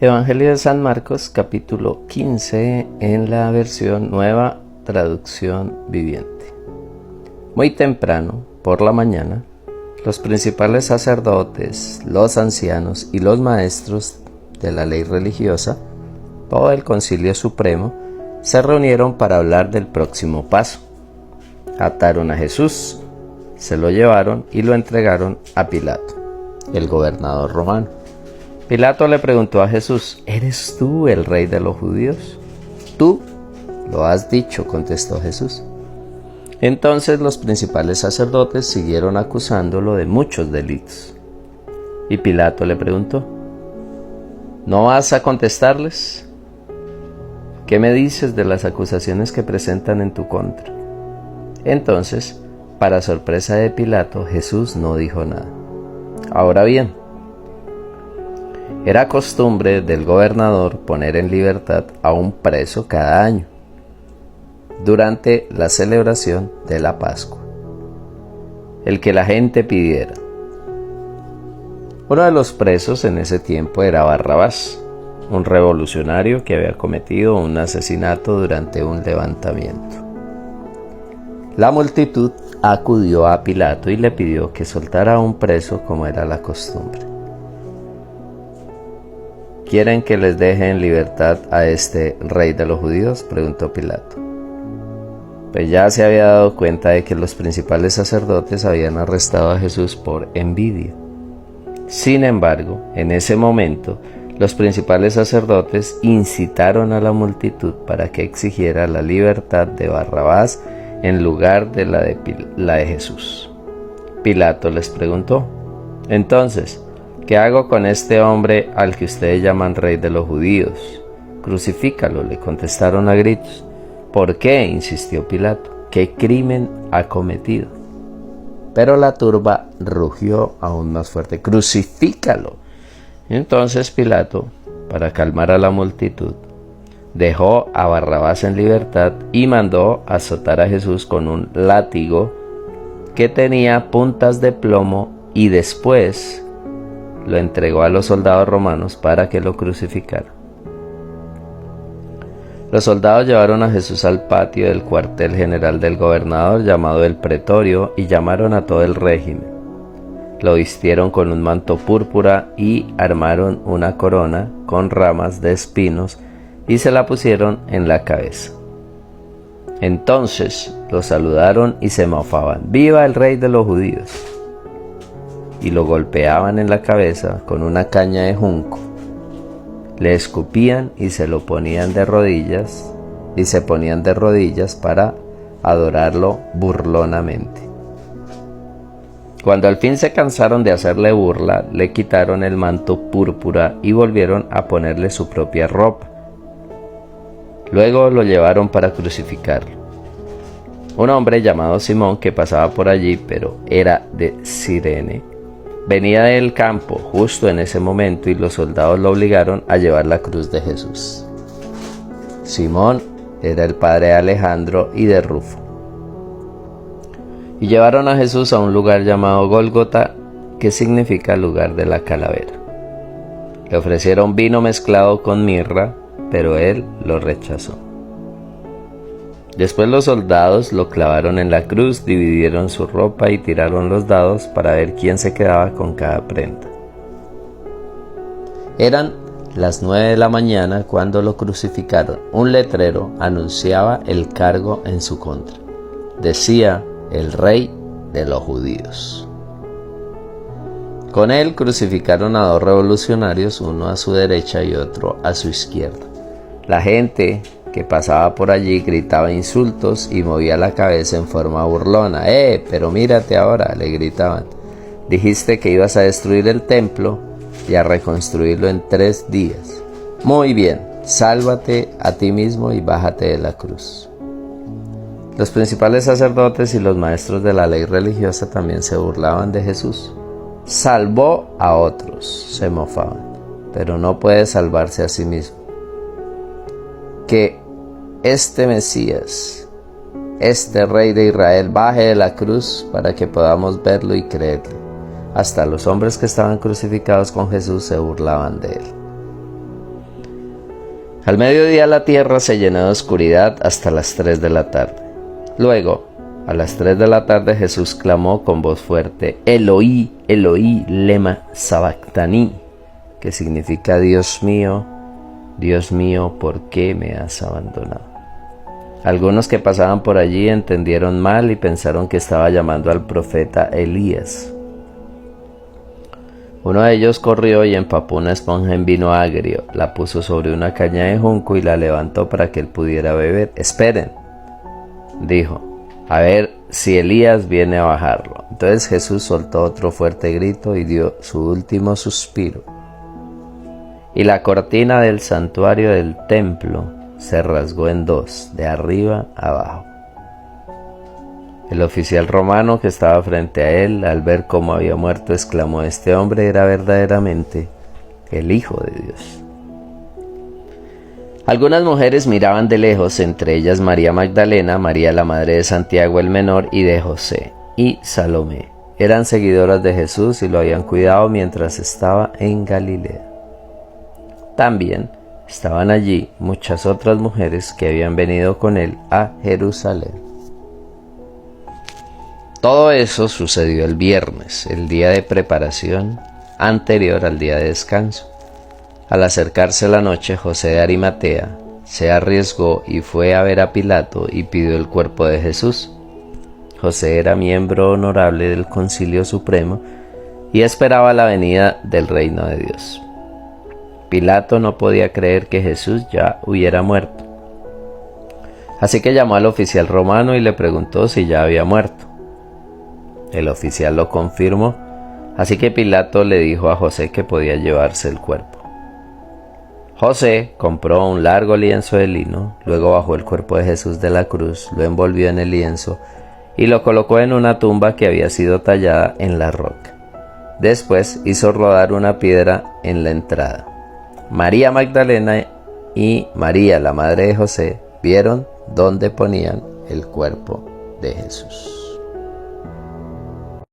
Evangelio de San Marcos, capítulo 15, en la versión Nueva Traducción Viviente. Muy temprano, por la mañana, los principales sacerdotes, los ancianos y los maestros de la ley religiosa, todo el Concilio Supremo, se reunieron para hablar del próximo paso. Ataron a Jesús, se lo llevaron y lo entregaron a Pilato, el gobernador romano. Pilato le preguntó a Jesús: ¿Eres tú el rey de los judíos? Tú lo has dicho, contestó Jesús. Entonces los principales sacerdotes siguieron acusándolo de muchos delitos. Y Pilato le preguntó: ¿no vas a contestarles? ¿Qué me dices de las acusaciones que presentan en tu contra? Entonces, para sorpresa de Pilato, Jesús no dijo nada. Ahora bien, era costumbre del gobernador poner en libertad a un preso cada año, durante la celebración de la Pascua, el que la gente pidiera. Uno de los presos en ese tiempo era Barrabás, un revolucionario que había cometido un asesinato durante un levantamiento. La multitud acudió a Pilato y le pidió que soltara a un preso como era la costumbre. ¿Quieren que les deje en libertad a este rey de los judíos?, preguntó Pilato. Pues ya se había dado cuenta de que los principales sacerdotes habían arrestado a Jesús por envidia. Sin embargo, en ese momento, los principales sacerdotes incitaron a la multitud para que exigiera la libertad de Barrabás en lugar de la de Jesús. Pilato les preguntó: entonces, ¿qué hago con este hombre al que ustedes llaman rey de los judíos? Crucifícalo, le contestaron a gritos. ¿Por qué?, insistió Pilato. ¿Qué crimen ha cometido? Pero la turba rugió aún más fuerte: ¡crucifícalo! Entonces Pilato, para calmar a la multitud, dejó a Barrabás en libertad y mandó azotar a Jesús con un látigo que tenía puntas de plomo, y después lo entregó a los soldados romanos para que lo crucificaran. Los soldados llevaron a Jesús al patio del cuartel general del gobernador, llamado el Pretorio, y llamaron a todo el régimen. Lo vistieron con un manto púrpura y armaron una corona con ramas de espinos y se la pusieron en la cabeza. Entonces lo saludaron y se mofaban: ¡viva el rey de los judíos! Y lo golpeaban en la cabeza con una caña de junco. Le escupían y se lo ponían de rodillas, y se ponían de rodillas para adorarlo burlonamente. Cuando al fin se cansaron de hacerle burla, le quitaron el manto púrpura y volvieron a ponerle su propia ropa. Luego lo llevaron para crucificarlo. Un hombre llamado Simón, que pasaba por allí, pero era de Cirene, venía del campo justo en ese momento, y los soldados lo obligaron a llevar la cruz de Jesús. Simón era el padre de Alejandro y de Rufo. Y llevaron a Jesús a un lugar llamado Gólgota, que significa lugar de la calavera. Le ofrecieron vino mezclado con mirra, pero él lo rechazó. Después los soldados lo clavaron en la cruz, dividieron su ropa y tiraron los dados para ver quién se quedaba con cada prenda. Eran las 9 de la mañana cuando lo crucificaron. Un letrero anunciaba el cargo en su contra. Decía: el rey de los judíos. Con él crucificaron a dos revolucionarios, uno a su derecha y otro a su izquierda. La gente que pasaba por allí gritaba insultos y movía la cabeza en forma burlona. Pero mírate ahora!, le gritaban. Dijiste que ibas a destruir el templo y a reconstruirlo en 3 días. Muy bien, sálvate a ti mismo y bájate de la cruz. Los principales sacerdotes y los maestros de la ley religiosa también se burlaban de Jesús. Salvó a otros, se mofaban, pero no puede salvarse a sí mismo. Que este Mesías, este Rey de Israel, baje de la cruz para que podamos verlo y creerle. Hasta los hombres que estaban crucificados con Jesús se burlaban de él. Al mediodía la tierra se llenó de oscuridad hasta las 3 de la tarde. Luego, a las 3 de la tarde Jesús clamó con voz fuerte: Eloí, Eloí, lema sabactani, que significa Dios mío, ¿por qué me has abandonado? Algunos que pasaban por allí entendieron mal y pensaron que estaba llamando al profeta Elías. Uno de ellos corrió y empapó una esponja en vino agrio, la puso sobre una caña de junco y la levantó para que él pudiera beber. Esperen, dijo, a ver si Elías viene a bajarlo. Entonces Jesús soltó otro fuerte grito y dio su último suspiro. Y la cortina del santuario del templo se rasgó en dos, de arriba a abajo. El oficial romano que estaba frente a él, al ver cómo había muerto, exclamó: este hombre era verdaderamente el Hijo de Dios. Algunas mujeres miraban de lejos, entre ellas María Magdalena, María la madre de Santiago el menor y de José, y Salomé. Eran seguidoras de Jesús y lo habían cuidado mientras estaba en Galilea. También estaban allí muchas otras mujeres que habían venido con él a Jerusalén. Todo eso sucedió el viernes, el día de preparación anterior al día de descanso. Al acercarse la noche, José de Arimatea se arriesgó y fue a ver a Pilato y pidió el cuerpo de Jesús. José era miembro honorable del Concilio Supremo y esperaba la venida del reino de Dios. Pilato no podía creer que Jesús ya hubiera muerto. Así que llamó al oficial romano y le preguntó si ya había muerto. El oficial lo confirmó, así que Pilato le dijo a José que podía llevarse el cuerpo. José compró un largo lienzo de lino, luego bajó el cuerpo de Jesús de la cruz, lo envolvió en el lienzo y lo colocó en una tumba que había sido tallada en la roca. Después hizo rodar una piedra en la entrada. María Magdalena y María, la madre de José, vieron dónde ponían el cuerpo de Jesús.